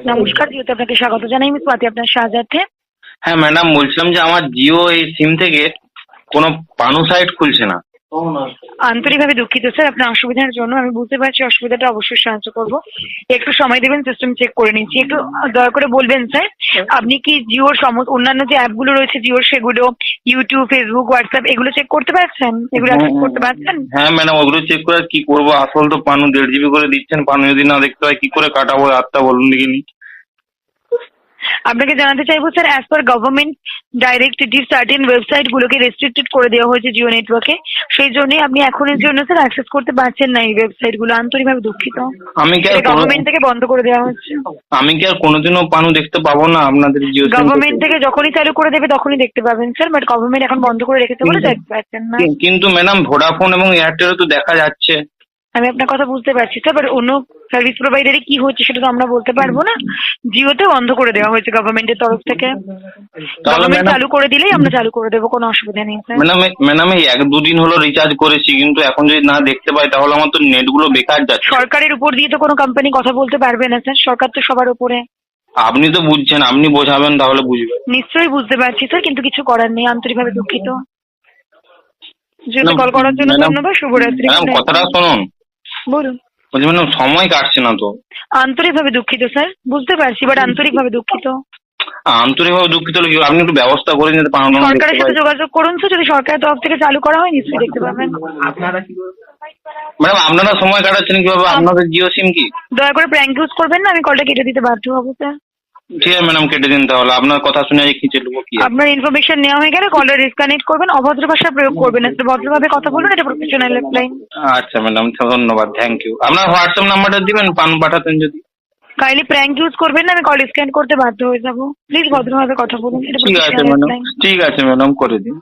নমস্কার, জিওতে আপনাকে স্বাগত জানাই। আমি স্বাতি, আপনার সাহায্যার্থে। হ্যাঁ ম্যাডাম, বলছিলাম যে আমার জিও এই সিম থেকে কোনো পানু সাইট খুলছে না। আন্তরিকভাবে দুঃখিত স্যার আপনার অসুবিধার জন্য। আমি বুঝতে পারছি, অসুবিধাটা অবশ্যই সাহায্য করব। একটু সময় দেবেন, সিস্টেম চেক করে নিচ্ছি। একটু দয়া করে বলবেন স্যার, আপনি কি জিওর সমস্ত অন্যান্য যে অ্যাপগুলো রয়েছে জিওর, সেগুলো ইউটিউব, ফেসবুক, হোয়াটসঅ্যাপ এগুলো চেক করতে পারছেন? এগুলো অ্যাক্সেস করতে পারছেন? হ্যাঁ ম্যাডাম, ওগুলো চেক করে আর কি করবো? আসল তো পানু 1.5 GB করে দিচ্ছেন, পানু যদি না দেখতে হয় কি করে কাটাবো রাতটা বলুন দেখিনি। আপনাকে জানাতে চাইবো sir, as per government directive certain ওয়েবসাইটগুলোকে রেস্ট্রিক্টেড করে দেওয়া হয়েছে জিও নেটওয়ার্কে। সেই জন্যই আপনি এখনের জন্য স্যার অ্যাক্সেস করতে পারছেন না এই ওয়েবসাইটগুলো। আন্তরিকভাবে দুঃখিত। আমি কি আর গভর্নমেন্ট থেকে বন্ধ করে দেওয়া হচ্ছে। আমি কি আর কোনোদিনও পানু দেখতে পাবো না আপনাদের জিও সিম থেকে? গভর্নমেন্ট থেকে যখনই চালু করে দেবে তখনই দেখতে পাবেন স্যার, বাট গভর্নমেন্ট এখন বন্ধ করে রেখেছে বলে দেখতে পাচ্ছেন না। কিন্তু ম্যাডাম, ভোডাফোন এবং এয়ারটেলও তো দেখা যাচ্ছে। আমি আপনার কথা বুঝতে পারছি স্যার, বাট অন্য সার্ভিস প্রোভাইডারে কি হচ্ছে সেটা তো আমরা বলতে পারবো না। জিওতে বন্ধ করে দেওয়া হয়েছে গভর্নমেন্টের তরফ থেকে। গভর্নমেন্ট চালু করে দিলেই আমরা চালু করে দেবো, কোনো অসুবিধা নেই স্যার। ম্যাডাম এই 1-2 দিন হলো রিচার্জ করেছি, কিন্তু এখন যদি না দেখতে পাই তাহলে আমার তো নেটগুলো বেকার যাচ্ছে। সরকারের উপর দিয়ে তো কোনো কোম্পানি কথা বলতে পারবে না স্যার, সরকার তো সবার উপরে। আপনি তো বুঝছেন, আপনি বোঝাবেন তাহলে বুঝবেন। নিশ্চয়ই বুঝতে পারছি স্যার, কিন্তু কিছু করার নেই। আন্তরিকভাবে দুঃখিত। জিওতে কল করার জন্য ধন্যবাদ। শুভরাত্রি। ম্যাডাম কথাটা শুনুন। বলুন। বলছি ম্যাডাম, সময় কাটছে না তো। আন্তরিকভাবে দুঃখিত স্যার, বুঝতে পারছি, বাট আন্তরিকভাবে দুঃখিত। আন্তরিকভাবে দুঃখিত হলে কি আপনি একটু ব্যবস্থা করে নিতে পারেন? সরকারের সাথে যোগাযোগ করুন স্যার, যদি সরকারের তরফ থেকে চালু করা হয় নিশ্চয়ই দেখতে পাবেন। ম্যাডাম আপনারা সময় কাটাচ্ছেন কিভাবে? আপনাদের জিও সিম কি? দয়া করে প্র্যাঙ্ক ইউজ করবেন না, আমি কলটা কেটে দিতে বাধ্য হবো স্যার। ঠিক আছে ম্যাডাম, কেটে দিন তাহলে। আপনার কথা শুনে আজ খিচে নেবো কি? আপনার ইনফরমেশন নেওয়া হয়ে গেলে কলটা ডিসকানেক্ট করবেন। অভদ্র ভাষা প্রয়োগ করবেন না স্যার, ভদ্রভাবে কথা বলুন, এটা প্রফেশনাল লাইন। আচ্ছা ম্যাডাম, ধন্যবাদ, থ্যাংক ইউ। আপনার হোয়াটসঅ্যাপ নাম্বারটা দিবেন, পান পাঠাতেন যদি। কাইন্ডলি প্র্যাঙ্ক ইউজ করবেন না, আমি কল ডিসকানেক্ট করতে বাধ্য হয়ে যাবো। প্লিজ ভদ্রভাবে কথা বলুন, এটা ঠিক আছে প্রফেশনাল ম্যাডাম, লাইন। ঠিক আছে ম্যাডাম, করে দিন।